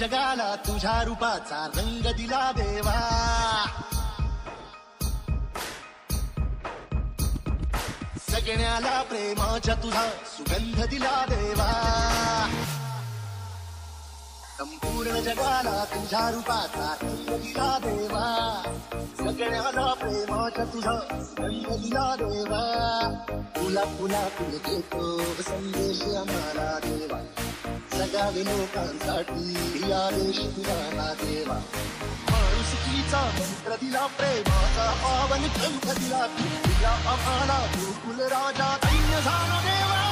जगाला तुझ्या रूपाचा रंग दिला देवा. जगण्याला प्रेमाच्या तुझा सुगंध दिला देवा. संपूर्ण जगाला तुझ्या रूपाचा रंग दिला देवा. जगण्याला प्रेमाच्या तुझा सुगंध दिला देवा. तुला फुला फुल देतो संदेश आम्हाला देवा. जगावे लोकांसाठी आदेश तुझा देवा. माणुसकीचा मंत्र दिला, प्रेमाचा पावन ग्रंथ दिला. दिला आम्हाला गोकुल राजा दैन्य झाला देवा.